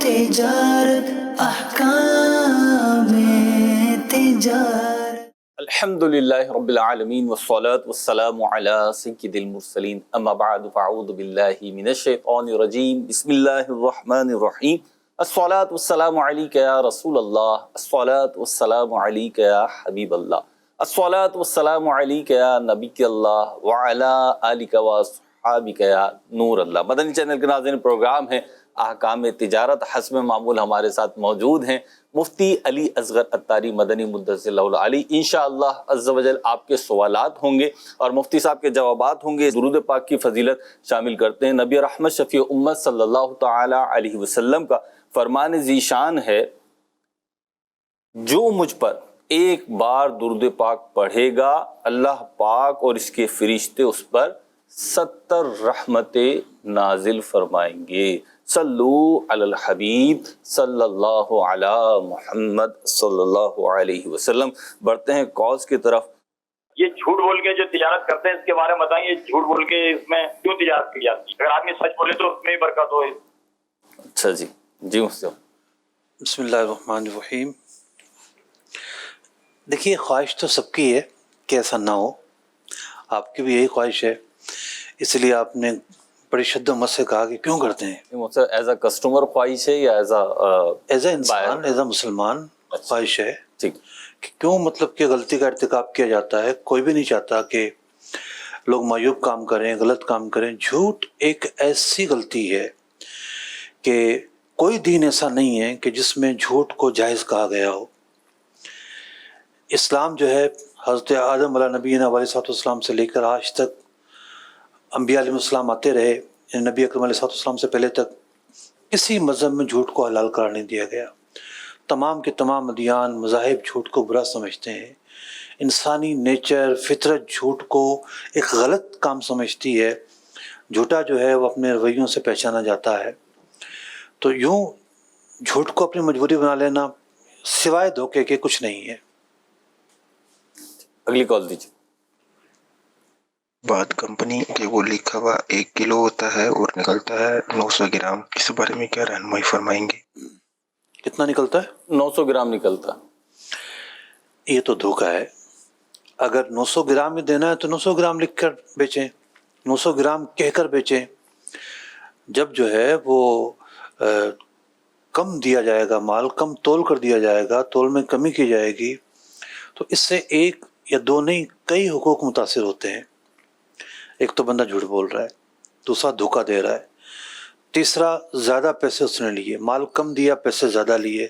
تجارت احکام تجارت. الحمدللہ رب العالمین والصلاة والسلام علی سید المرسلین اما بعد فاعوذ باللہ من الشیطان الرجیم بسم اللہ الرحمن الرحیم الصلاة والسلام علیک یا رسول اللہ الصلاة والسلام علیک یا حبیب اللہ الصلاة والسلام علیک یا نبی اللہ وعلا آلک واصحابک یا نور اللہ. مدنی چینل کے ناظرین، پروگرام ہے احکام تجارت. حسب معمول ہمارے ساتھ موجود ہیں مفتی علی اصغر عطاری مدنی مدثر اللہ علی. انشاءاللہ عز و جل آپ کے سوالات ہوں گے اور مفتی صاحب کے جوابات ہوں گے. درود پاک کی فضیلت شامل کرتے ہیں. نبی رحمت شفیع امت صلی اللہ تعالی علیہ وسلم کا فرمان ذیشان ہے، جو مجھ پر ایک بار درود پاک پڑھے گا اللہ پاک اور اس کے فرشتے اس پر 70 رحمتیں نازل فرمائیں گے. صلو علی الحبیب صلی اللہ علی محمد صلی اللہ علیہ وسلم. بڑھتے ہیں کاز کی طرف. یہ جھوٹ بول کے جو تجارت کرتے ہیں اس کے بارے میں بتائیں. یہ جھوٹ بول کے اس میں کیوں تجارت کی جاتی ہے؟ اگر آدمی سچ بولے تو اس میں ہی برکت ہو. اچھا جی مفتی. بسم اللہ الرحمن الرحیم. دیکھیے، خواہش تو سب کی ہے کہ ایسا نہ ہو. آپ کی بھی یہی خواہش ہے، اس لیے آپ نے بڑی شد و مت سے کہا کہ کیوں کرتے ہیں. ایز اے کسٹمر خواہش ہے یا ایز اے انسان، ایز اے مسلمان خواہش ہے ٹھیک کہ کیوں، مطلب کہ غلطی کا ارتکاب کیا جاتا ہے. کوئی بھی نہیں چاہتا کہ لوگ معیوب کام کریں، غلط کام کریں. جھوٹ ایک ایسی غلطی ہے کہ کوئی دین ایسا نہیں ہے کہ جس میں جھوٹ کو جائز کہا گیا ہو. اسلام جو ہے حضرت آدم علیہ نبینا علیہ السلام سے لے کر آج تک انبیاء علیہ السلام آتے رہے، یعنی نبی اکرم علیہ السلام سے پہلے تک کسی مذہب میں جھوٹ کو حلال قرار نہیں دیا گیا. تمام کے تمام ادیان مذاہب جھوٹ کو برا سمجھتے ہیں. انسانی نیچر، فطرت جھوٹ کو ایک غلط کام سمجھتی ہے. جھوٹا جو ہے وہ اپنے رویوں سے پہچانا جاتا ہے. تو یوں جھوٹ کو اپنی مجبوری بنا لینا سوائے دھوکے کے کچھ نہیں ہے. اگلی کال دیجیے. بات کمپنی کے وہ لکھا ہوا 1 کلو ہوتا ہے اور نکلتا ہے 900 گرام. اس بارے میں کیا رہنمائی فرمائیں گے؟ کتنا نکلتا ہے؟ 900 گرام نکلتا. یہ تو دھوکہ ہے. اگر 900 گرام میں دینا ہے تو 900 گرام لکھ کر بیچیں، 900 گرام کہہ کر بیچیں. جب جو ہے وہ کم دیا جائے گا، مال کم تول کر دیا جائے گا، تول میں کمی کی جائے گی، تو اس سے ایک یا دو نہیں کئی حقوق متاثر ہوتے ہیں. ایک تو بندہ جھوٹ بول رہا ہے، دوسرا دھوکہ دے رہا ہے، تیسرا زیادہ پیسے اس نے لیے، مال کم دیا پیسے زیادہ لیے.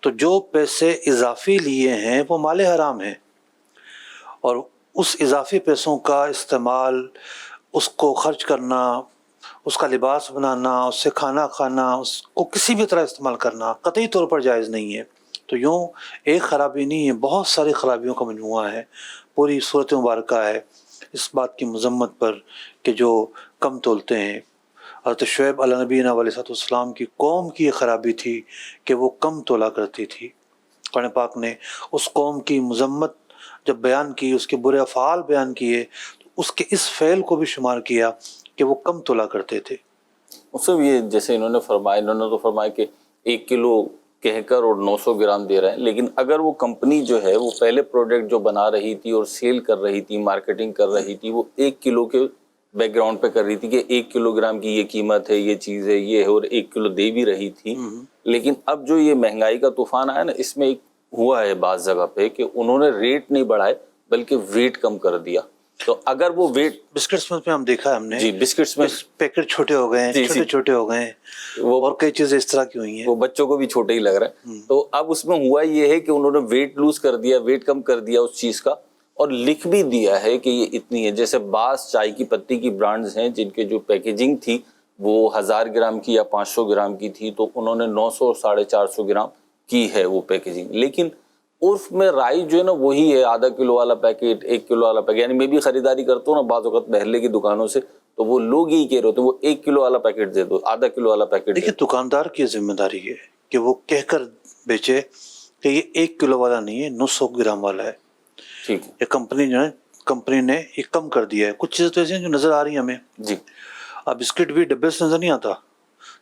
تو جو پیسے اضافی لیے ہیں وہ مال حرام ہیں، اور اس اضافی پیسوں کا استعمال، اس کو خرچ کرنا، اس کا لباس بنانا، اس سے کھانا کھانا، اس کو کسی بھی طرح استعمال کرنا قطعی طور پر جائز نہیں ہے. تو یوں ایک خرابی نہیں ہے، بہت ساری خرابیوں کا مجموعہ ہے. پوری صورت مبارکہ ہے اس بات کی مذمت پر کہ جو کم تولتے ہیں. حضرت شعیب علیہ نبینا علیہ السلام کی قوم کی یہ خرابی تھی کہ وہ کم تولا کرتی تھی. قرآن پاک نے اس قوم کی مذمت جب بیان کی، اس کے برے افعال بیان کیے، تو اس کے اس فعل کو بھی شمار کیا کہ وہ کم تولا کرتے تھے. اس سے یہ جیسے انہوں نے تو فرمایا کہ 1 کلو کہہ کر اور 900 گرام دے رہے ہیں، لیکن اگر وہ کمپنی جو ہے وہ پہلے پروڈکٹ جو بنا رہی تھی اور سیل کر رہی تھی، مارکیٹنگ کر رہی تھی، وہ 1 کلو کے بیک گراؤنڈ پہ کر رہی تھی کہ 1 کلو گرام کی یہ قیمت ہے، یہ چیز ہے، یہ ہے، اور 1 کلو دے بھی رہی تھی. لیکن اب جو یہ مہنگائی کا طوفان آیا نا، اس میں ایک ہوا ہے بعض جگہ پہ کہ انہوں نے ریٹ نہیں بڑھائے بلکہ ویٹ کم کر دیا. تو اگر وہ ویٹ بسکٹس میں ہم دیکھا ہے، ہم نے جی بسکٹس میں پیکٹ چھوٹے ہو گئے ہیں، چھوٹے ہو گئے ہیں، اور کئی چیزیں اس طرح کی ہوئی ہیں، وہ بچوں کو بھی چھوٹے ہی لگ رہا ہے. تو اب اس میں ہوا یہ ہے کہ انہوں نے ویٹ لوز کر دیا، ویٹ کم کر دیا اس چیز کا، اور لکھ بھی دیا ہے کہ یہ اتنی ہے. جیسے بعض چائے کی پتی کی برانڈز ہیں جن کے جو پیکیجنگ تھی وہ 1000 گرام کی یا 500 گرام کی تھی، تو انہوں نے 900 اور 450 گرام کی ہے وہ پیکیجنگ. لیکن عرف میں رائج جو ہے نا وہی ہے، ½ کلو والا پیکٹ، 1 کلو والا پیکٹ. یعنی میں بھی خریداری کرتا ہوں نا بعض اوقات بہرلے کی دکانوں سے، تو وہ لوگ یہی کہہ رہے ہوتے ہیں وہ 1 کلو والا پیکٹ دے دو، ½ کلو والا پیکٹ. دیکھیے، دکاندار کی ذمہ داری ہے کہ وہ کہہ کر بیچے کہ یہ 1 کلو والا نہیں ہے، 900 گرام والا ہے. ٹھیک ہے. یہ کمپنی نے یہ کم کر دیا ہے. کچھ چیزیں تو ایسی ہیں جو نظر آ رہی ہیں ہمیں. جی. اب بسکٹ بھی ڈبے سے نظر نہیں آتا،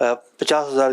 50,000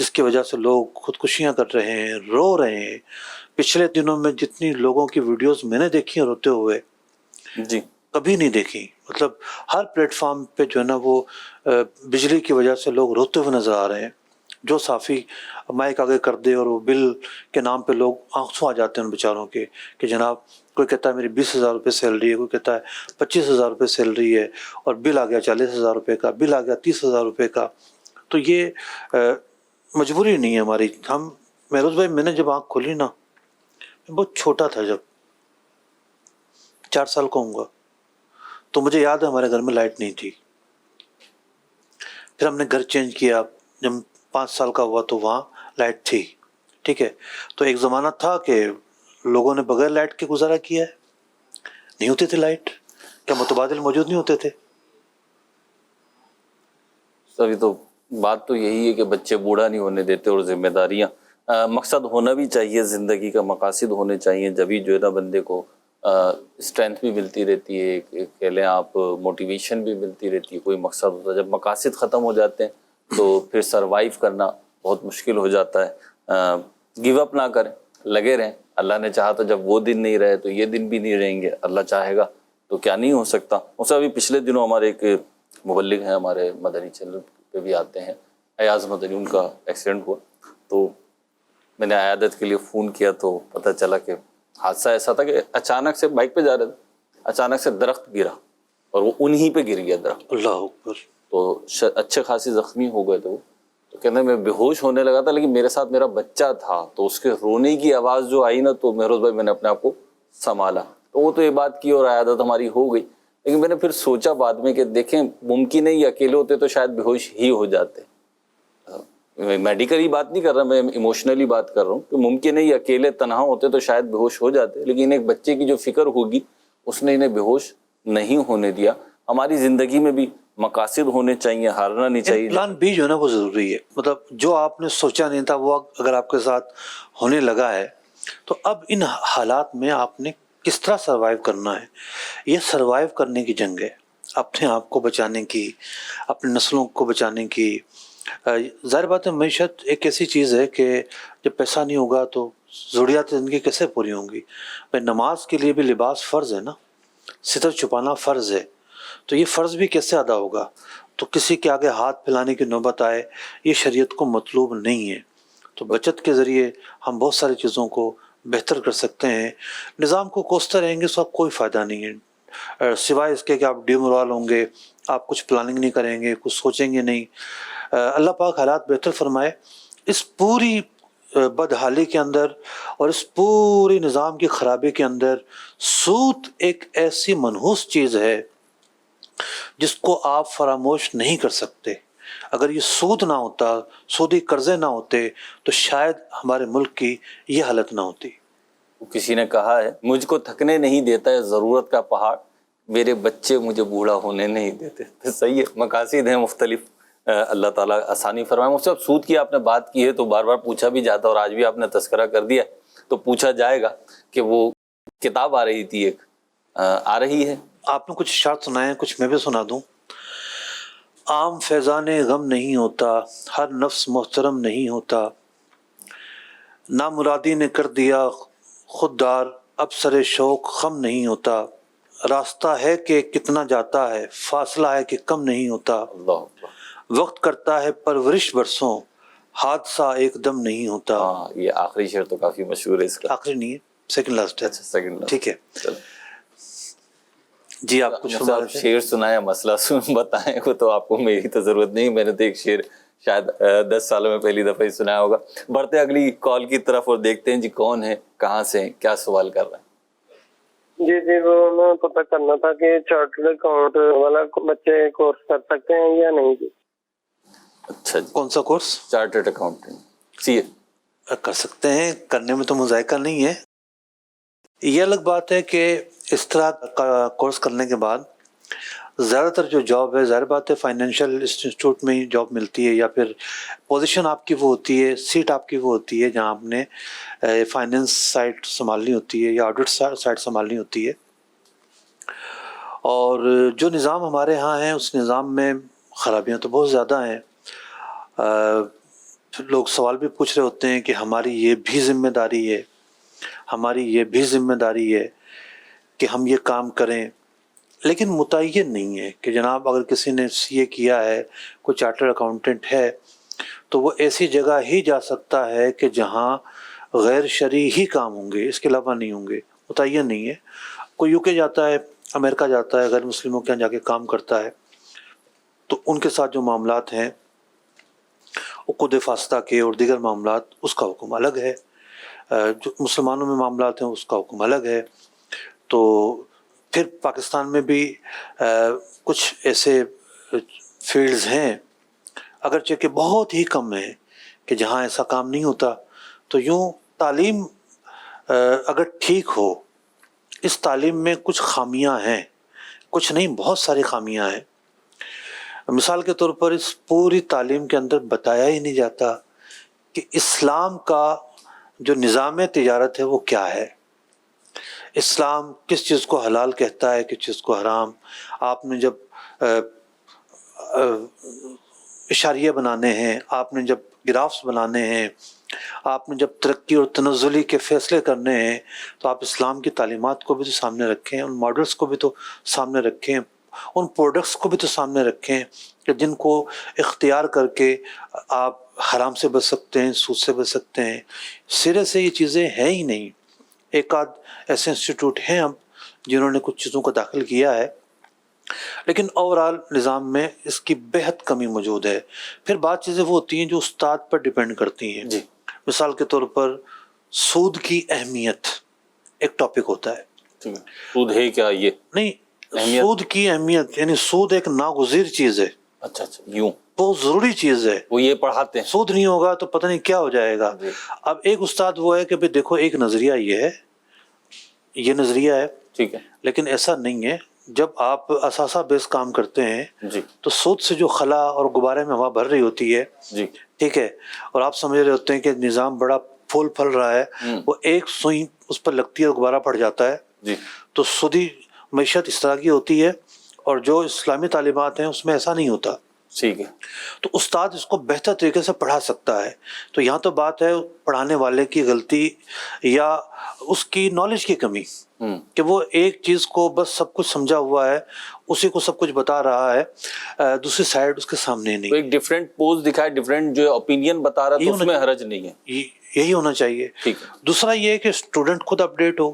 جس کی وجہ سے لوگ خودکشیاں کر رہے ہیں، رو رہے ہیں. پچھلے دنوں میں جتنی لوگوں کی ویڈیوز میں نے دیکھی ہیں روتے ہوئے، جی کبھی نہیں دیکھی. مطلب ہر پلیٹ فارم پہ جو ہے نا وہ بجلی کی وجہ سے لوگ روتے ہوئے نظر آ رہے ہیں. جو صافی مائک آگے کر دے اور وہ بل کے نام پہ لوگ آنسو آ جاتے ہیں ان بیچاروں کے کہ جناب کوئی کہتا ہے میری 20,000 روپے سیلری ہے، کوئی کہتا ہے 25,000 روپے سیلری ہے اور بل آ گیا 40,000 روپے کا، بل آ گیا 30,000 روپے کا. تو یہ مجبوری نہیں ہے ہماری. مہروز بھائی میں نے جب آنکھ کھولی نا، میں بہت چھوٹا تھا، جب 4 سال کا ہوں گا، تو مجھے یاد ہے ہمارے گھر میں لائٹ نہیں تھی. پھر ہم نے گھر چینج کیا، جب 5 سال کا ہوا تو وہاں لائٹ تھی. ٹھیک ہے، تو ایک زمانہ تھا کہ لوگوں نے بغیر لائٹ کے گزارا کیا ہے، نہیں ہوتی تھی لائٹ. کیا متبادل موجود نہیں ہوتے تھے؟ سبھی تو بات تو یہی ہے کہ بچے بوڑھا نہیں ہونے دیتے، اور ذمہ داریاں مقصد ہونا بھی چاہیے، زندگی کا مقاصد ہونے چاہیے، جبھی جو ہے نا بندے کو اسٹرینتھ بھی ملتی رہتی ہے، کہہ لیں آپ موٹیویشن بھی ملتی رہتی ہے، کوئی مقصد ہوتا ہے. جب مقاصد ختم ہو جاتے ہیں تو پھر سروائیو کرنا بہت مشکل ہو جاتا ہے. گیو اپ نہ کریں، لگے رہیں. اللہ نے چاہا تو جب وہ دن نہیں رہے تو یہ دن بھی نہیں رہیں گے. اللہ چاہے گا تو کیا نہیں ہو سکتا. اسے ابھی پچھلے دنوں ہمارے ایک مبلغ ہیں، ہمارے مدنی چینل پہ بھی آتے ہیں، ایاز مدنی، ان کا ایکسیڈنٹ ہوا. تو میں نے عیادت کے لیے فون کیا تو پتہ چلا کہ حادثہ ایسا تھا کہ اچانک سے بائک پہ جا رہے تھے، اچانک سے درخت گرا اور وہ انہی پہ گر گیا درخت. اللہ اکبر. تو اچھے خاصی زخمی ہو گئے تھے وہ. تو کہتے ہیں میں بے ہوش ہونے لگا تھا، لیکن میرے ساتھ میرا بچہ تھا، تو اس کے رونے کی آواز جو آئی نا، تو مہروز بھائی میں نے اپنے آپ کو سنبھالا. تو وہ تو یہ بات کی اور عیادت ہماری ہو گئی. لیکن میں نے پھر سوچا بعد میں کہ دیکھیں ممکن ہے یہ اکیلے ہوتے تو شاید بے ہوش ہی ہو جاتے. میڈیکلی بات نہیں کر رہا میں، ایموشنلی بات کر رہا ہوں کہ ممکن ہے یہ اکیلے تنہا ہوتے تو شاید بے ہوش ہو جاتے. لیکن ایک بچے کی جو فکر ہوگی اس نے انہیں بے ہوش نہیں ہونے دیا. ہماری زندگی میں بھی مقاصد ہونے چاہیے، ہارنا نہیں چاہیے. پلان بی جو ہے نا وہ ضروری ہے. مطلب جو آپ نے سوچا نہیں تھا وہ اگر آپ کے ساتھ ہونے لگا ہے، تو اب ان حالات میں آپ نے کس طرح سروائیو کرنا ہے. یہ سروائیو کرنے کی جنگ ہے، اپنے آپ کو بچانے کی، اپنے نسلوں کو بچانے کی. ظاہر بات ہے معیشت ایک ایسی چیز ہے کہ جب پیسہ نہیں ہوگا تو ضروریات زندگی کیسے پوری ہوں گی. بھائی نماز کے لیے بھی لباس فرض ہے نا، ستر چھپانا فرض ہے. تو یہ فرض بھی کیسے ادا ہوگا؟ تو کسی کے آگے ہاتھ پھیلانے کی نوبت آئے، یہ شریعت کو مطلوب نہیں ہے. تو بچت کے ذریعے ہم بہت ساری چیزوں کو بہتر کر سکتے ہیں. نظام کو کوستے رہیں گے اس کا کوئی فائدہ نہیں ہے، سوائے اس کے کہ آپ ڈیمورال ہوں گے، آپ کچھ پلاننگ نہیں کریں گے، کچھ سوچیں گے نہیں. اللہ پاک حالات بہتر فرمائے. اس پوری بدحالی کے اندر اور اس پوری نظام کی خرابی کے اندر سود ایک ایسی منحوس چیز ہے جس کو آپ فراموش نہیں کر سکتے. اگر یہ سود نہ ہوتا، سودی قرضے نہ ہوتے، تو شاید ہمارے ملک کی یہ حالت نہ ہوتی. کسی نے کہا ہے مجھ کو تھکنے نہیں دیتا ہے ضرورت کا پہاڑ، میرے بچے مجھے بوڑھا ہونے نہیں دیتے. تو صحیح ہے، مقاصد ہیں مختلف، اللہ تعالیٰ آسانی فرمائے. مجھ سے اب سود کی آپ نے بات کی ہے تو بار بار پوچھا بھی جاتا اور آج بھی آپ نے تذکرہ کر دیا تو پوچھا جائے گا کہ وہ کتاب آ رہی تھی، ایک آ رہی ہے. آپ نے کچھ اشعار سنائے، کچھ میں بھی سنا دوں. عام فیضان غم نہیں ہوتا، ہر نفس محترم نہیں ہوتا، نامرادی نے کر دیا خوددار، اب سر شوق خم نہیں ہوتا. راستہ ہے کہ کتنا جاتا ہے، فاصلہ ہے کہ کم نہیں ہوتا. اللہ اکبر. وقت کرتا ہے پرورش برسوں، حادثہ ایک دم نہیں ہوتا. ہاں یہ آخری شعر تو کافی مشہور ہے اس کا. آخری نہیں ہے، سیکنڈ لاسٹ ہے. اچھا سیکنڈ. ٹھیک ہے چلو جی، آپ کچھ فرما رہے تھے. شعر سنایا، مسئلہ بتائیں. وہ تو آپ کو میری تو ضرورت نہیں، میں نے تو ایک شعر شاید 10 سالوں میں پہلی دفعہ ہی سنایا ہوگا. بڑھتے اگلی کال کی طرف اور دیکھتے ہیں جی کون ہے، کہاں سے ہیں، کیا سوال کر رہے ہیں. جی وہ میں پتہ کرنا تھا کہ چارٹرڈ اکاؤنٹ والا بچے کورس کر سکتے ہیں یا نہیں جی؟ اچھا جی، کون سا کورس؟ چارٹرڈ اکاؤنٹنٹ سی اے. کر سکتے ہیں، کرنے میں تو مذائقہ نہیں ہے. یہ الگ بات ہے کہ اس طرح کا کورس کرنے کے بعد زیادہ تر جو جاب ہے، ظاہر بات ہے فائنینشیل انسٹیٹیوٹ میں ہی جاب ملتی ہے، یا پھر پوزیشن آپ کی وہ ہوتی ہے، سیٹ آپ کی وہ ہوتی ہے جہاں آپ نے فائنینس سائٹ سنبھالنی ہوتی ہے یا آڈٹ سائٹ سنبھالنی ہوتی ہے. اور جو نظام ہمارے ہاں ہیں اس نظام میں خرابیاں تو بہت زیادہ ہیں. لوگ سوال بھی پوچھ رہے ہوتے ہیں کہ ہماری یہ بھی ذمہ داری ہے، ہماری یہ بھی ذمہ داری ہے کہ ہم یہ کام کریں، لیکن متعین نہیں ہے کہ جناب اگر کسی نے CA کیا ہے، کوئی چارٹرڈ اکاؤنٹنٹ ہے، تو وہ ایسی جگہ ہی جا سکتا ہے کہ جہاں غیر شرعی ہی کام ہوں گے، اس کے علاوہ نہیں ہوں گے، متعین نہیں ہے۔ کوئی UK جاتا ہے، امریکہ جاتا ہے، غیر مسلموں کے یہاں جا کے کام کرتا ہے، تو ان کے ساتھ جو معاملات ہیں عقود فاسدہ کے اور دیگر معاملات، اس کا حکم الگ ہے۔ جو مسلمانوں میں معاملات ہیں اس کا حکم الگ ہے۔ تو پھر پاکستان میں بھی کچھ ایسے فیلڈز ہیں اگرچہ کہ بہت ہی کم ہیں کہ جہاں ایسا کام نہیں ہوتا۔ تو یوں تعلیم اگر ٹھیک ہو، اس تعلیم میں کچھ خامیاں ہیں، کچھ نہیں بہت ساری خامیاں ہیں۔ مثال کے طور پر اس پوری تعلیم کے اندر بتایا ہی نہیں جاتا کہ اسلام کا جو نظام تجارت ہے وہ کیا ہے، اسلام کس چیز کو حلال کہتا ہے، کس چیز کو حرام۔ آپ نے جب اشاریہ بنانے ہیں، آپ نے جب گرافس بنانے ہیں، آپ نے جب ترقی اور تنزلی کے فیصلے کرنے ہیں، تو آپ اسلام کی تعلیمات کو بھی تو سامنے رکھیں، ان ماڈلز کو بھی تو سامنے رکھیں، ان پروڈکٹس کو بھی تو سامنے رکھیں کہ جن کو اختیار کر کے آپ حرام سے بچ سکتے ہیں، سود سے بچ سکتے ہیں۔ سرے سے یہ چیزیں ہیں ہی نہیں۔ ایک آدھ ایسے انسٹیٹیوٹ ہیں اب جنہوں نے کچھ چیزوں کو داخل کیا ہے، لیکن اوورال نظام میں اس کی بہت کمی موجود ہے۔ پھر بعض چیزیں وہ ہوتی ہیں جو استاد پر ڈیپینڈ کرتی ہیں۔ جی مثال کے طور پر سود کی اہمیت ایک ٹاپک ہوتا ہے۔ ٹھیک ہے، سود ہے کیا یہ؟ نہیں، اہمیت؟ سود کی اہمیت یعنی سود ایک ناگزیر چیز ہے، اچھا اچھا، یوں بہت ضروری چیز ہے۔ وہ یہ پڑھاتے ہیں؟ سود نہیں ہوگا تو پتہ نہیں کیا ہو جائے گا۔ جی۔ اب ایک استاد وہ ہے کہ بھئی دیکھو ایک نظریہ یہ ہے، یہ نظریہ ہے، ٹھیک ہے لیکن ایسا نہیں ہے۔ جب آپ اثاثہ بیس کام کرتے ہیں جی تو سود سے جو خلا اور غبارے میں ہوا بھر رہی ہوتی ہے، جی ٹھیک ہے، اور آپ سمجھ رہے ہوتے ہیں کہ نظام بڑا پھول پھل رہا ہے، وہ ایک سوئی اس پر لگتی ہے اور غبارہ پڑ جاتا ہے۔ جی تو سودی معیشت اس طرح کی ہوتی ہے، اور جو اسلامی تعلیمات ہیں اس میں ایسا نہیں ہوتا۔ ٹھیک ہے، تو استاد اس کو بہتر طریقے سے پڑھا سکتا ہے۔ تو یہاں تو بات ہے پڑھانے والے کی غلطی یا اس کی نالج کی کمی، کہ وہ ایک چیز کو بس سب کچھ سمجھا ہوا ہے، اسی کو سب کچھ بتا رہا ہے، دوسری سائڈ اس کے سامنے نہیں۔ تو ایک ڈیفرنٹ پوز دکھائے، ڈیفرنٹ جو اوپینین بتا رہا ہے، تو اس میں حرج نہیں ہے۔ یہی ہونا چاہیے۔ ٹھیک ہے، دوسرا یہ ہے کہ اسٹوڈنٹ خود اپڈیٹ ہو،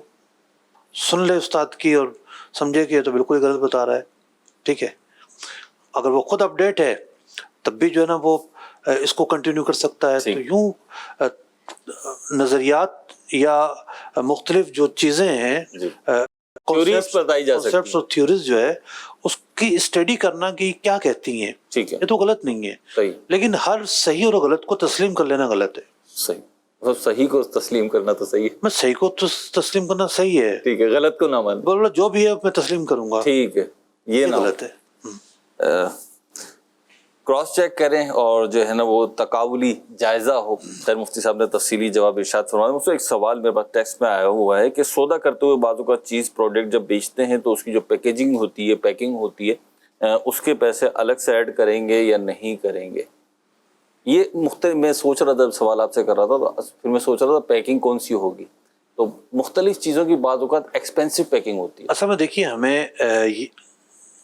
سن لے استاد کی اور سمجھے کہ یہ تو بالکل غلط بتا رہا ہے، ٹھیک ہے۔ اگر وہ خود اپڈیٹ ہے تب بھی جو ہے نا وہ اس کو کنٹینیو کر سکتا ہے۔ تو یوں نظریات یا مختلف جو چیزیں ہیں، تھیوریز بتائی جا سکتی ہیں، کانسیپٹس اور تھیوریز جو ہے اس کی اسٹڈی کرنا کہ کیا کہتی ہیں، ٹھیک ہے، یہ تو غلط نہیں ہے، صحیح، لیکن ہر صحیح اور غلط کو تسلیم کر لینا غلط ہے۔ صحیح، مطلب صحیح کو تسلیم کرنا تو صحیح ہے، میں صحیح کو تسلیم کرنا صحیح ہے، ٹھیک ہے، غلط کو نہ مان، بولو جو بھی ہے میں تسلیم کروں گا، ٹھیک ہے، یہ نہ غلط ہے۔ کراس چیک کریں اور جو ہے نا وہ تقابلی جائزہ ہو۔ خیر مفتی صاحب نے تفصیلی جواب ارشاد فرمایا۔ مجھ سے ایک سوال میرے پاس ٹیکسٹ میں آیا ہوا ہے کہ سودا کرتے ہوئے بعض اوقات چیز پروڈکٹ جب بیچتے ہیں تو اس کی جو پیکیجنگ ہوتی ہے، پیکنگ ہوتی ہے، اس کے پیسے الگ سے ایڈ کریں گے یا نہیں کریں گے؟ یہ مختلف، میں سوچ رہا تھا، سوال آپ سے کر رہا تھا، پھر میں سوچ رہا تھا پیکنگ کون سی ہوگی۔ تو مختلف چیزوں کی بعض اوقات ایکسپینسو پیکنگ ہوتی ہے۔ اصل میں دیکھیے ہمیں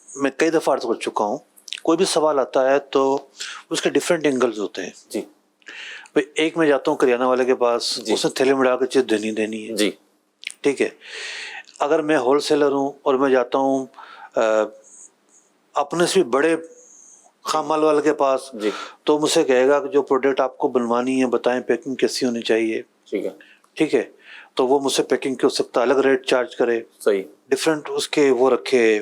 میں کئی دفعہ عرض کر چکا ہوں، کوئی بھی سوال آتا ہے تو اس کے ڈفرینٹ اینگلز ہوتے ہیں۔ جی، ایک میں جاتا ہوں کریانہ والے کے پاس، اس نے تھیلے میں ڈال کے چیز دینی ہے، جی، ٹھیک ہے۔ اگر میں ہول سیلر ہوں اور میں جاتا ہوں اپنے سے بھی بڑے خام مال والے کے پاس، جی، تو مجھ سے کہے گا کہ جو پروڈکٹ آپ کو بنوانی ہے بتائیں پیکنگ کیسی ہونی چاہیے، ٹھیک ہے، ٹھیک ہے۔ تو وہ مجھ سے پیکنگ کی ہو سکتا ہے الگ ریٹ چارج کرے، صحیح، ڈفرینٹ اس کے وہ رکھے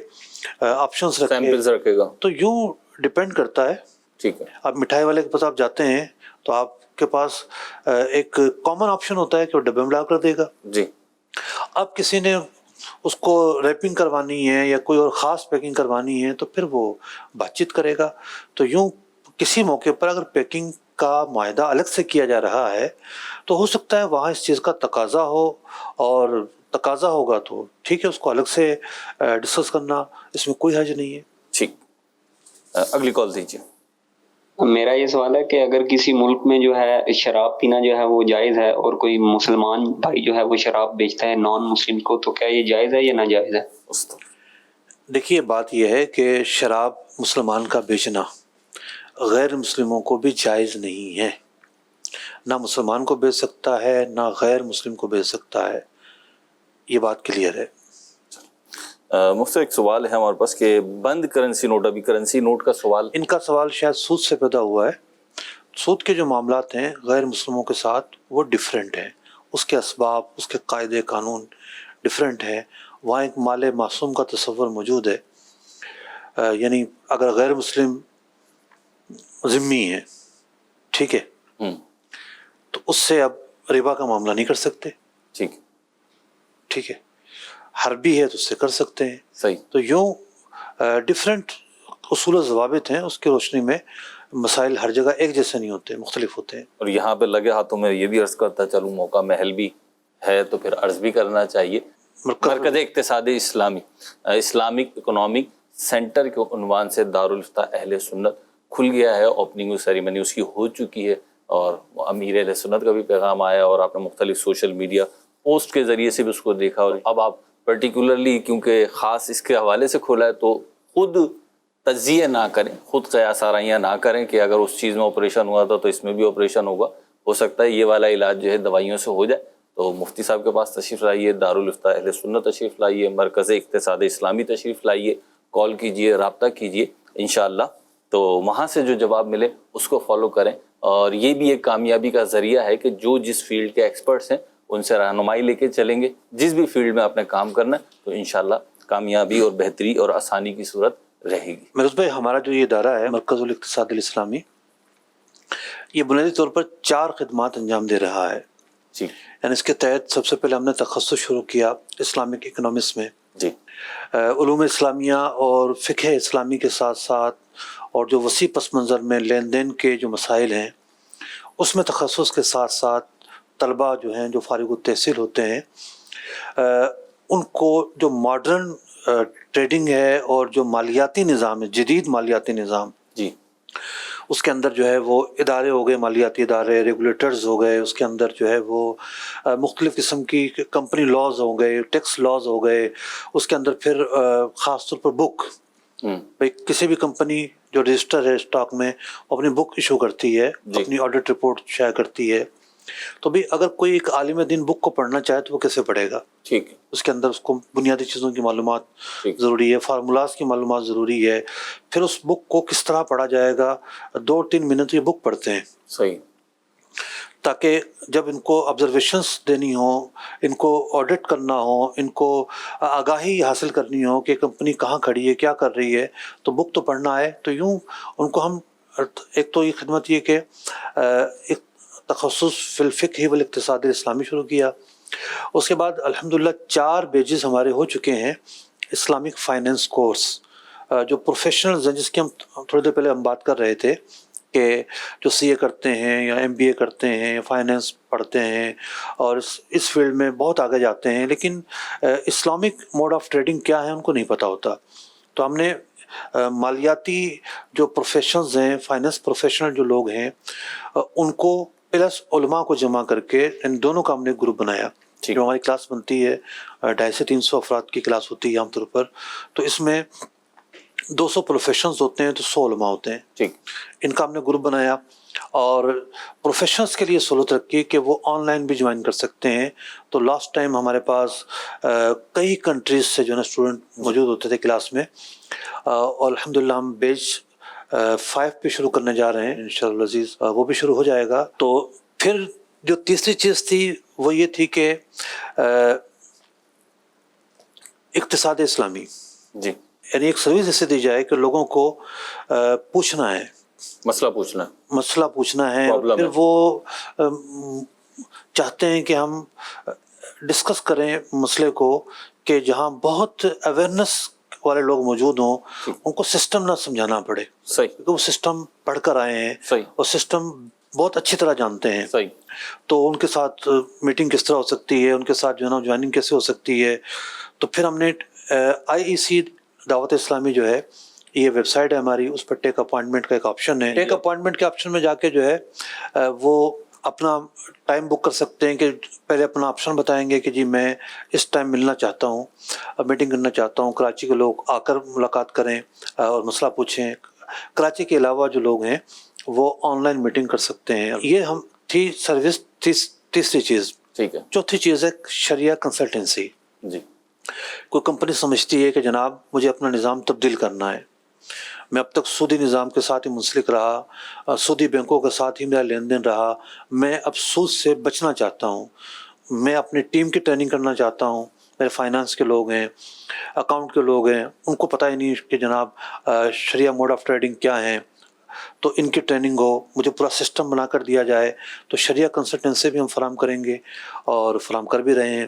آپشنز رکھے، سیمپلز رکھے گا، تو یوں ڈپینڈ کرتا ہے۔ ٹھیک ہے، اب مٹھائی والے کے پاس آپ جاتے ہیں تو آپ کے پاس ایک کامن آپشن ہوتا ہے کہ وہ ڈبے میں لا کر دے گا۔ جی، اب کسی نے اس کو ریپنگ کروانی ہے یا کوئی اور خاص پیکنگ کروانی ہے تو پھر وہ بات چیت کرے گا۔ تو یوں کسی موقع پر اگر پیکنگ کا معاہدہ الگ سے کیا جا رہا ہے تو ہو سکتا ہے وہاں اس چیز کا تقاضا ہو، اور تقاضا ہوگا تو ٹھیک ہے، اس کو الگ سے ڈسکس کرنا، اس میں کوئی حرج نہیں ہے۔ ٹھیک، اگلی کال دیجیے۔ میرا یہ سوال ہے کہ اگر کسی ملک میں جو ہے شراب پینا جو ہے وہ جائز ہے اور کوئی مسلمان بھائی جو ہے وہ شراب بیچتا ہے نان مسلم کو، تو کیا یہ جائز ہے یا ناجائز ہے؟ دیکھیے بات یہ ہے کہ شراب مسلمان کا بیچنا غیر مسلموں کو بھی جائز نہیں ہے، نہ مسلمان کو بیچ سکتا ہے نہ غیر مسلم کو بیچ سکتا ہے، یہ بات کلیئر ہے۔ مفتی ایک سوال ہے ہمارے پاس کہ بند کرنسی نوٹ، ابھی کرنسی نوٹ کا سوال، ان کا سوال شاید سود سے پیدا ہوا ہے۔ سود کے جو معاملات ہیں غیر مسلموں کے ساتھ وہ ڈیفرنٹ ہیں، اس کے اسباب، اس کے قاعدے قانون ڈیفرنٹ ہیں۔ وہاں ایک مال معصوم کا تصور موجود ہے، یعنی اگر غیر مسلم ذمہ ہے، ٹھیک ہے، تو اس سے اب ربا کا معاملہ نہیں کر سکتے، ٹھیک ہے، حربی ہے تو اس سے کر سکتے ہیں، صحیح۔ تو یوں ڈیفرنٹ اصول و ضوابط ہیں، اس کی روشنی میں مسائل ہر جگہ ایک جیسے نہیں ہوتے، مختلف ہوتے ہیں۔ اور یہاں پہ لگے ہاتھوں میں یہ بھی عرض کرتا چلوں، موقع محل بھی ہے تو پھر عرض بھی کرنا چاہیے، مرکز اقتصاد اسلامی اسلامک اکنامک سینٹر کے عنوان سے دارالفتہ اہل سنت کھل گیا ہے، اوپننگ سیریمنی اس کی ہو چکی ہے، اور امیر اہل سنت کا بھی پیغام آیا، اور آپ نے مختلف سوشل میڈیا پوسٹ کے ذریعے سے بھی اس کو دیکھا، اور اب آپ پرٹیکولرلی کیونکہ خاص اس کے حوالے سے کھولا ہے تو خود تجزیہ نہ کریں، خود قیاس آرائیاں نہ کریں کہ اگر اس چیز میں آپریشن ہوا تھا تو اس میں بھی آپریشن ہوگا، ہو سکتا ہے یہ والا علاج جو ہے دوائیوں سے ہو جائے۔ تو مفتی صاحب کے پاس تشریف لائیے، دارالفتہ اہل سنت تشریف لائیے، مرکز اقتصاد اسلامی تشریف لائیے، کال کیجئے، رابطہ کیجئے انشاءاللہ، تو وہاں سے جو جواب ملے اس کو فالو کریں۔ اور یہ بھی ایک کامیابی کا ذریعہ ہے کہ جو جس فیلڈ کے ایکسپرٹس ہیں ان سے رہنمائی لے کے چلیں گے، جس بھی فیلڈ میں آپ نے کام کرنا ہے تو انشاءاللہ کامیابی اور بہتری اور آسانی کی صورت رہے گی۔ مرز بھائی، ہمارا جو یہ ادارہ ہے مرکز الاقتصاد الاسلامی، یہ بنیادی طور پر 4 خدمات انجام دے رہا ہے، جی، یعنی اس کے تحت سب سے پہلے ہم نے تخصص شروع کیا اسلامک اکنامکس میں، جی، علوم اسلامیہ اور فقہ اسلامی کے ساتھ ساتھ اور جو وسیع پس منظر میں لین دین کے جو مسائل ہیں اس میں تخصص کے ساتھ ساتھ طلباء جو ہیں جو فارغ التحصیل ہوتے ہیں ان کو جو ماڈرن ٹریڈنگ ہے اور جو مالیاتی نظام ہے، جدید مالیاتی نظام، جی، اس کے اندر جو ہے وہ ادارے ہو گئے، مالیاتی ادارے، ریگولیٹرز ہو گئے، اس کے اندر جو ہے وہ مختلف قسم کی کمپنی لاز ہو گئے، ٹیکس لاز ہو گئے، اس کے اندر پھر خاص طور پر بک، بھائی کسی بھی کمپنی جو رجسٹر ہے اسٹاک میں وہ اپنی بک ایشو کرتی ہے، اپنی آڈٹ رپورٹ شائع کرتی ہے، تو بھی اگر کوئی ایک عالم دین بک کو پڑھنا چاہے تو وہ کیسے پڑھے گا؟ ٹھیک ہے، اس کے اندر اس کو بنیادی چیزوں کی معلومات ضروری ہے، فارمولاز کی معلومات ضروری ہے، پھر اس بک کو کس طرح پڑھا جائے گا، 2-3 منٹ یہ بک پڑھتے ہیں، صحیح، تاکہ جب ان کو آبزرویشنس دینی ہوں، ان کو آڈٹ کرنا ہو، ان کو آگاہی حاصل کرنی ہو کہ کمپنی کہاں کھڑی ہے، کیا کر رہی ہے، تو بک تو پڑھنا ہے۔ تو یوں ان کو ہم ایک تو یہ خدمت یہ کہ ایک تخصص فی الفقہ والاقتصاد الاسلامی شروع کیا، اس کے بعد الحمدللہ 4 بیجز ہمارے ہو چکے ہیں اسلامک فائنینس کورس، جو پروفیشنلز ہیں، جس کی ہم تھوڑی دیر پہلے ہم بات کر رہے تھے کہ جو سی اے کرتے ہیں یا ایم بی اے کرتے ہیں، فائنینس پڑھتے ہیں اور اس فیلڈ میں بہت آگے جاتے ہیں، لیکن اسلامک موڈ آف ٹریڈنگ کیا ہے ان کو نہیں پتہ ہوتا، تو ہم نے مالیاتی جو پروفیشنلز ہیں، فائنینس پروفیشنل جو لوگ ہیں، ان کو پلس علماء کو جمع کر کے ان دونوں کا ہم نے گروپ بنایا، جو ہماری کلاس بنتی ہے 250 سے 300 افراد کی کلاس ہوتی ہے عام طور پر، تو اس میں 200 پروفیشنلز ہوتے ہیں تو 100 علماء ہوتے ہیں، ٹھیک، ان کا ہم نے گروپ بنایا اور پروفیشنلز کے لیے سہولت رکھی کہ وہ آن لائن بھی جوائن کر سکتے ہیں۔ تو لاسٹ ٹائم ہمارے پاس کئی کنٹریز سے جو ہے نا اسٹوڈنٹ موجود ہوتے تھے کلاس میں، اور الحمدللہ ہم بیچ 5 پہ شروع کرنے جا رہے ہیں انشاءاللہ العزیز، وہ بھی شروع ہو جائے گا۔ تو پھر جو تیسری چیز تھی وہ یہ تھی کہ اقتصاد اسلامی، جی، یعنی ایک سروس ایسے دی جائے کہ لوگوں کو پوچھنا ہے، مسئلہ پوچھنا ہے، پھر وہ چاہتے ہیں کہ ہم ڈسکس کریں مسئلے کو، کہ جہاں بہت اویئرنس والے لوگ موجود ہوں ان کو سسٹم نہ سمجھانا پڑے، کیونکہ وہ سسٹم پڑھ کر آئے ہیں اور سسٹم بہت اچھی طرح جانتے ہیں، تو ان کے ساتھ میٹنگ کس طرح ہو سکتی ہے، ان کے ساتھ جو ہے نا جوائننگ کیسے ہو سکتی ہے۔ تو پھر ہم نے IEC دعوت اسلامی جو ہے یہ ویب سائٹ ہے ہماری, اس پر ٹیک اپوائنٹمنٹ کا ایک آپشن ہے. ٹیک اپوائنٹمنٹ کے آپشن میں جا کے جو ہے وہ اپنا ٹائم بک کر سکتے ہیں کہ پہلے اپنا آپشن بتائیں گے کہ جی میں اس ٹائم ملنا چاہتا ہوں, میٹنگ کرنا چاہتا ہوں. کراچی کے لوگ آ کر ملاقات کریں اور مسئلہ پوچھیں. کراچی کے علاوہ جو لوگ ہیں وہ آن لائن میٹنگ کر سکتے ہیں. یہ ہم تھی سروس. تیسری چیز, ٹھیک ہے. چوتھی چیز ہے شریعہ کنسلٹنسی. جی. کوئی کمپنی سمجھتی ہے کہ جناب مجھے اپنا نظام تبدیل کرنا ہے, میں اب تک سودی نظام کے ساتھ ہی منسلک رہا, سودی بینکوں کے ساتھ ہی میرا لین دین رہا, میں اب سود سے بچنا چاہتا ہوں, میں اپنی ٹیم کی ٹریننگ کرنا چاہتا ہوں. میرے فائنانس کے لوگ ہیں, اکاؤنٹ کے لوگ ہیں, ان کو پتہ ہی نہیں کہ جناب شریعہ موڈ آف ٹریڈنگ کیا ہیں, تو ان کی ٹریننگ ہو, مجھے پورا سسٹم بنا کر دیا جائے. تو شریعہ کنسلٹنسی بھی ہم فراہم کریں گے اور فراہم کر بھی رہے ہیں.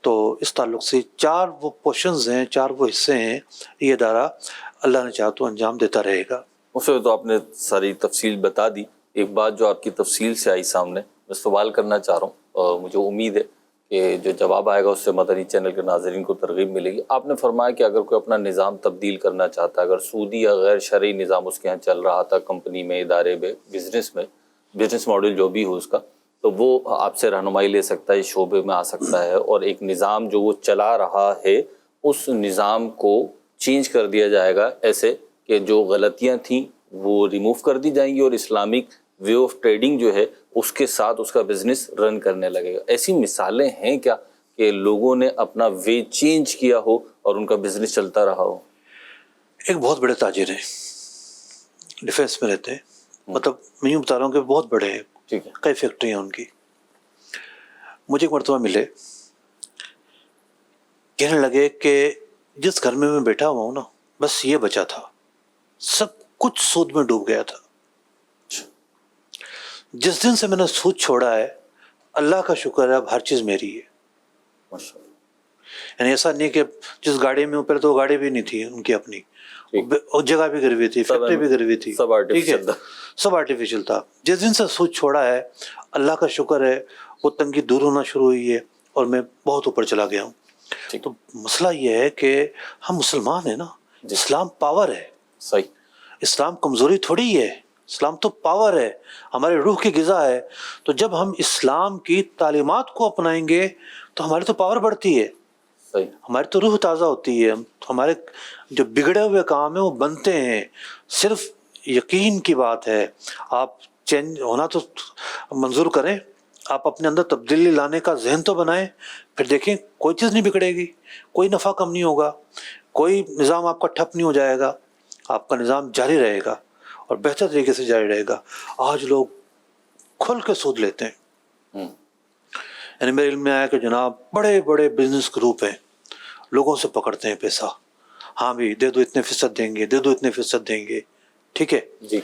تو اس تعلق سے 4 وہ پورشنز ہیں, 4 وہ حصے ہیں. یہ ادارہ اللہ نے چاہا تو انجام دیتا رہے گا. اس میں تو آپ نے ساری تفصیل بتا دی. ایک بات جو آپ کی تفصیل سے آئی سامنے, میں سوال کرنا چاہ رہا ہوں اور مجھے امید ہے کہ جو جواب آئے گا اس سے مدنی چینل کے ناظرین کو ترغیب ملے گی. آپ نے فرمایا کہ اگر کوئی اپنا نظام تبدیل کرنا چاہتا ہے, اگر سودی یا غیر شرعی نظام اس کے یہاں چل رہا تھا کمپنی میں, ادارے میں, بزنس ماڈل جو بھی ہو اس کا, تو وہ آپ سے رہنمائی لے سکتا ہے, اس شعبے میں آ سکتا ہے اور ایک نظام جو وہ چلا رہا ہے اس نظام کو چینج کر دیا جائے گا, ایسے کہ جو غلطیاں تھیں وہ ریموو کر دی جائیں گی اور اسلامک وے آف ٹریڈنگ جو ہے اس کے ساتھ اس کا بزنس رن کرنے لگے گا. ایسی مثالیں ہیں کیا کہ لوگوں نے اپنا وے چینج کیا ہو اور ان کا بزنس چلتا رہا ہو؟ ایک بہت بڑے تاجر ہیں, ڈیفینس میں رہتے ہیں, مطلب میں یوں بتا رہا ہوں کہ بہت بڑے ہیں, ٹھیک ہے. کئی فیکٹری ہیں ان کی. مجھے ایک مرتبہ ملے, کہنے لگے کہ جس گھر میں بیٹھا ہوا ہوں نا, بس یہ بچا تھا, سب کچھ سود میں ڈوب گیا تھا. جس دن سے میں نے سود چھوڑا ہے, اللہ کا شکر ہے اب ہر چیز میری ہے. یعنی ایسا نہیں کہ جس گاڑی میں اوپر تو گاڑی بھی نہیں تھی ان کی اپنی, جگہ بھی گروی تھی, فیکٹری بھی گروی تھی, ٹھیک ہے, سب آرٹیفیشل تھا. جس دن سے سود چھوڑا ہے اللہ کا شکر ہے وہ تنگی دور ہونا شروع ہوئی ہے اور میں بہت اوپر چلا گیا ہوں. تو مسئلہ یہ ہے کہ ہم مسلمان ہیں نا, اسلام پاور ہے. صحیح. اسلام کمزوری تھوڑی ہے, اسلام تو پاور ہے, ہمارے روح کی غذا ہے. تو جب ہم اسلام کی تعلیمات کو اپنائیں گے تو ہماری تو پاور بڑھتی ہے, ہماری تو روح تازہ ہوتی ہے, ہمارے جو بگڑے ہوئے کام ہیں وہ بنتے ہیں. صرف یقین کی بات ہے, آپ چینج ہونا تو منظور کریں, آپ اپنے اندر تبدیلی لانے کا ذہن تو بنائیں, پھر دیکھیں کوئی چیز نہیں بگڑے گی, کوئی نفع کم نہیں ہوگا, کوئی نظام آپ کا ٹھپ نہیں ہو جائے گا, آپ کا نظام جاری رہے گا اور بہتر طریقے سے جاری رہے گا. آج لوگ کھل کے سود لیتے ہیں. یعنی میرے علم میں آیا کہ جناب بڑے بڑے بزنس گروپ ہیں, لوگوں سے پکڑتے ہیں پیسہ, ہاں بھی دے دو اتنے فیصد دیں گے, دے دو اتنے فیصد دیں گے, ٹھیک ہے جی.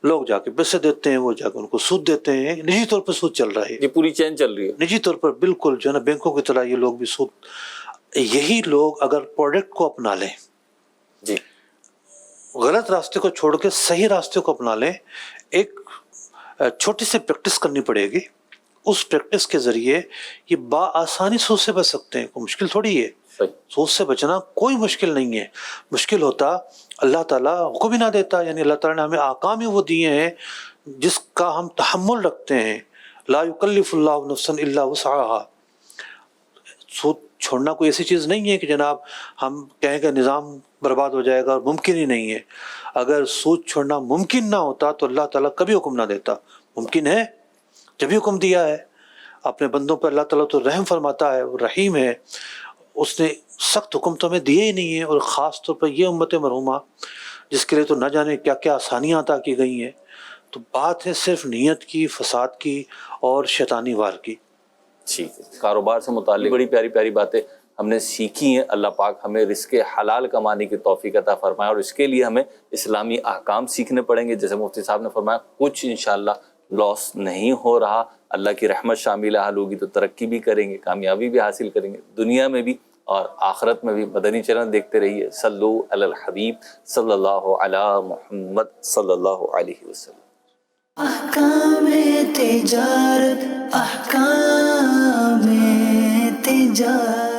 لوگ جا کے پیسے دیتے ہیں, وہ جا کے ان کو سود دیتے ہیں. نجی طور پر سود چل رہا ہے, یہ پوری چین چل رہی ہے نجی طور پر, بالکل جو ہے نا بینکوں کی طرح یہ لوگ بھی سود. یہی لوگ اگر پروڈکٹ کو اپنا لیں, جی, غلط راستے کو چھوڑ کے صحیح راستے کو اپنا لیں, ایک چھوٹی سی پریکٹس کرنی پڑے گی. اس پریکٹس کے ذریعے یہ بآسانی سود سے بچ سکتے ہیں. کوئی مشکل تھوڑی ہے, سود سے بچنا کوئی مشکل نہیں ہے. مشکل ہوتا اللہ تعالیٰ کو بھی نہ دیتا. یعنی اللہ تعالیٰ نے ہمیں احکام ہی وہ دیے ہیں جس کا ہم تحمل رکھتے ہیں. لا یکلف اللہ نفسا الا وسعها. سود چھوڑنا کوئی ایسی چیز نہیں ہے کہ جناب ہم کہیں کہ نظام برباد ہو جائے گا, اور ممکن ہی نہیں ہے. اگر سود چھوڑنا ممکن نہ ہوتا تو اللہ تعالیٰ کبھی حکم نہ دیتا. ممکن ہے, جبھی حکم دیا ہے. اپنے بندوں پر اللہ تعالیٰ تو رحم فرماتا ہے, وہ رحیم ہے. اس نے سخت حکم تو ہمیں دیے ہی نہیں ہے, اور خاص طور پر یہ امت مرحومہ جس کے لیے تو نہ جانے کیا کیا آسانیاں عطا کی گئی ہیں. تو بات ہے صرف نیت کی, فساد کی اور شیطانی وار کی. ٹھیک ہے. کاروبار سے متعلق بڑی پیاری پیاری باتیں ہم نے سیکھی ہیں. اللہ پاک ہمیں رزق حلال کمانے کی توفیق عطا فرمائے, اور اس کے لیے ہمیں اسلامی احکام سیکھنے پڑیں گے. جیسے مفتی صاحب نے فرمایا, کچھ انشاءاللہ لاس نہیں ہو رہا. اللہ کی رحمت شامل حال ہوگی تو ترقی بھی کریں گے, کامیابی بھی حاصل کریں گے, دنیا میں بھی اور آخرت میں بھی. مدنی چینل دیکھتے رہیے. صلو علی الحبیب صلی اللہ علی محمد صلی اللہ علیہ وسلم. احکام تجارت, احکام تجارت.